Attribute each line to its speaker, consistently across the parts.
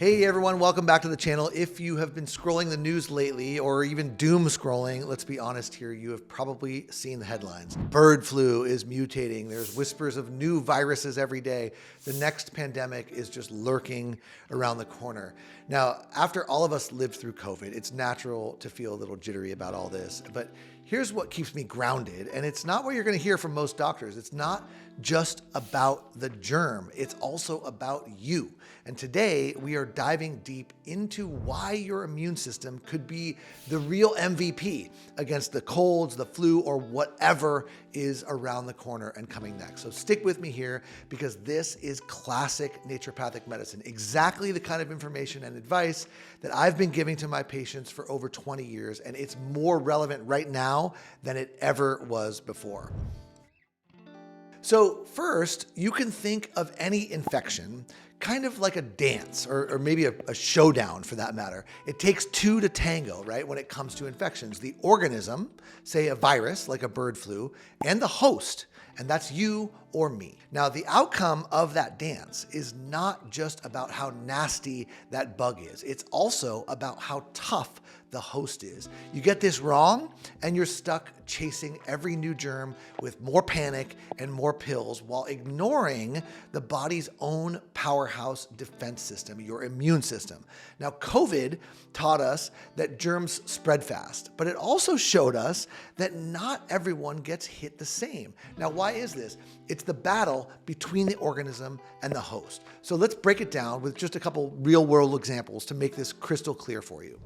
Speaker 1: Hey everyone, welcome back to the channel. If you have been scrolling the news lately or even doom scrolling, let's be honest here, you have probably seen the headlines. Bird flu is mutating. There's whispers of new viruses every day. The next pandemic is just lurking around the corner. Now, after all of us lived through COVID, it's natural to feel a little jittery about all this, but here's what keeps me grounded. And it's not what you're going to hear from most doctors. It's not just about the germ. It's also about you. And today we are diving deep into why your immune system could be the real MVP against the colds, the flu, or whatever is around the corner and coming next. So stick with me here because this is classic naturopathic medicine, exactly the kind of information and advice that I've been giving to my patients for over 20 years, and it's more relevant right now than it ever was before. So first, you can think of any infection kind of like a dance or maybe a showdown for that matter. It takes two to tango, right? When it comes to infections, the organism, say a virus like a bird flu, and the host, and that's you or me. Now, the outcome of that dance is not just about how nasty that bug is. It's also about how tough the host is. You get this wrong and you're stuck chasing every new germ with more panic and more pills while ignoring the body's own powerhouse defense system, your immune system. Now, COVID taught us that germs spread fast, but it also showed us that not everyone gets hit the same. Now, why is this? It's the battle between the organism and the host. So let's break it down with just a couple real world examples to make this crystal clear for you.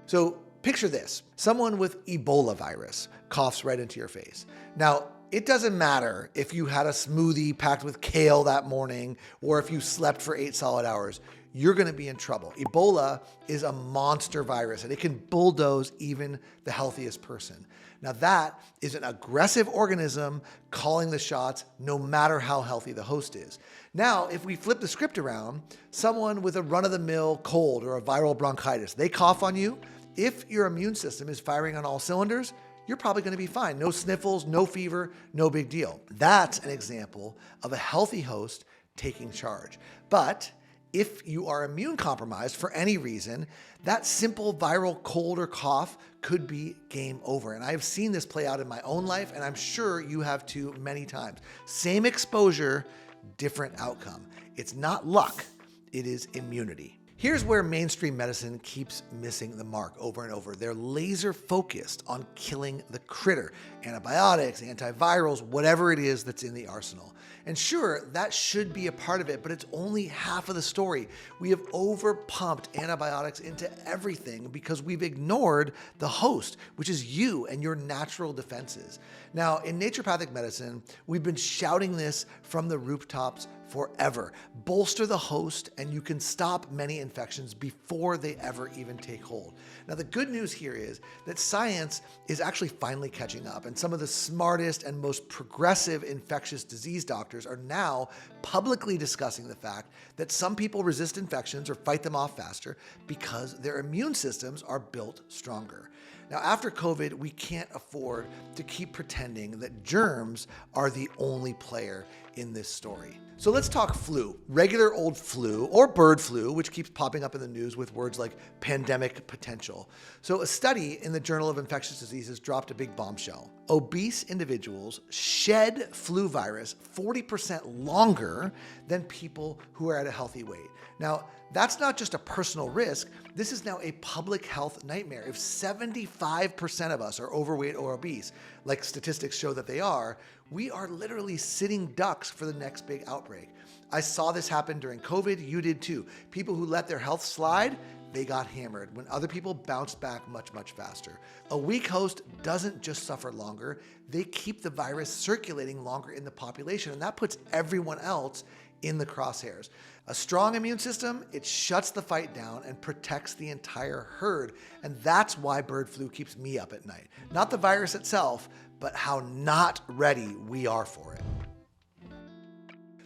Speaker 1: So picture this, someone with Ebola virus coughs right into your face. Now, it doesn't matter if you had a smoothie packed with kale that morning or if you slept for 8 solid hours, you're gonna be in trouble. Ebola is a monster virus and it can bulldoze even the healthiest person. Now that is an aggressive organism calling the shots no matter how healthy the host is. Now, if we flip the script around, someone with a run-of-the-mill cold or a viral bronchitis, they cough on you. If your immune system is firing on all cylinders, you're probably going to be fine. No sniffles, no fever, no big deal. That's an example of a healthy host taking charge. But if you are immune compromised for any reason, that simple viral cold or cough could be game over. And I've seen this play out in my own life, and I'm sure you have too many times. Same exposure, different outcome. It's not luck, it is immunity. Here's where mainstream medicine keeps missing the mark over and over. They're laser focused on killing the critter, antibiotics, antivirals, whatever it is that's in the arsenal. And sure, that should be a part of it, but it's only half of the story. We have overpumped antibiotics into everything because we've ignored the host, which is you and your natural defenses. Now, in naturopathic medicine, we've been shouting this from the rooftops forever. Bolster the host and you can stop many infections before they ever even take hold. Now, the good news here is that science is actually finally catching up, and some of the smartest and most progressive infectious disease doctors are now publicly discussing the fact that some people resist infections or fight them off faster because their immune systems are built stronger. Now, after COVID, we can't afford to keep pretending that germs are the only player in this story. So let's talk flu, regular old flu or bird flu, which keeps popping up in the news with words like pandemic potential. So a study in the Journal of Infectious Diseases dropped a big bombshell. Obese individuals shed flu virus 40% longer than people who are at a healthy weight. Now, that's not just a personal risk. This is now a public health nightmare. If 75% of us are overweight or obese, like statistics show that they are, we are literally sitting ducks for the next big outbreak. I saw this happen during COVID. You did too. People who let their health slide, they got hammered when other people bounced back much, much faster. A weak host doesn't just suffer longer. They keep the virus circulating longer in the population, and that puts everyone else in the crosshairs. A strong immune system, it shuts the fight down and protects the entire herd. And that's why bird flu keeps me up at night. Not the virus itself, but how not ready we are for it.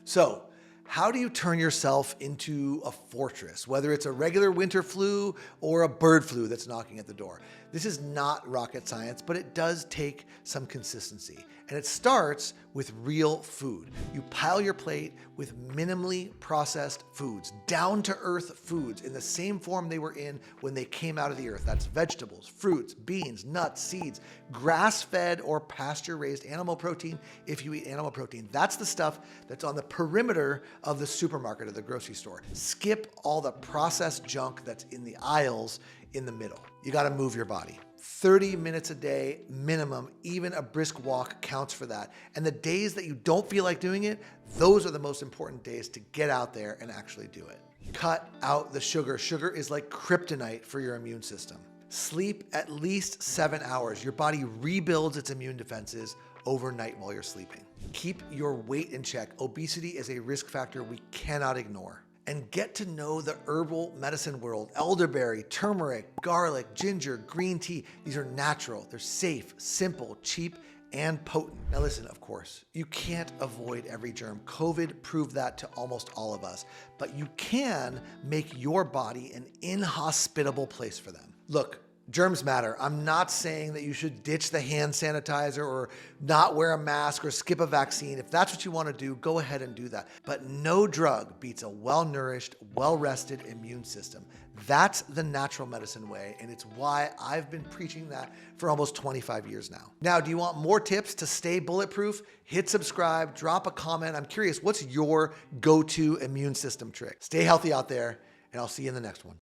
Speaker 1: So, how do you turn yourself into a fortress, whether it's a regular winter flu or a bird flu that's knocking at the door? This is not rocket science, but it does take some consistency. And it starts with real food. You pile your plate with minimally processed foods, down-to-earth foods in the same form they were in when they came out of the earth. That's vegetables, fruits, beans, nuts, seeds, grass-fed or pasture-raised animal protein if you eat animal protein. That's the stuff that's on the perimeter of the supermarket or the grocery store. Skip all the processed junk that's in the aisles in the middle. You gotta move your body. 30 minutes a day minimum, even a brisk walk counts for that. And the days that you don't feel like doing it, those are the most important days to get out there and actually do it. Cut out the sugar. Sugar is like kryptonite for your immune system. Sleep at least 7 hours. Your body rebuilds its immune defenses overnight while you're sleeping. Keep your weight in check. Obesity is a risk factor we cannot ignore. And get to know the herbal medicine world. Elderberry, turmeric, garlic, ginger, green tea. These are natural, they're safe, simple, cheap, and potent. Now listen, of course, you can't avoid every germ. COVID proved that to almost all of us, but you can make your body an inhospitable place for them. Look, germs matter. I'm not saying that you should ditch the hand sanitizer or not wear a mask or skip a vaccine. If that's what you want to do, go ahead and do that. But no drug beats a well-nourished, well-rested immune system. That's the natural medicine way, and it's why I've been preaching that for almost 25 years now. Now, do you want more tips to stay bulletproof? Hit subscribe, drop a comment. I'm curious, what's your go-to immune system trick? Stay healthy out there, and I'll see you in the next one.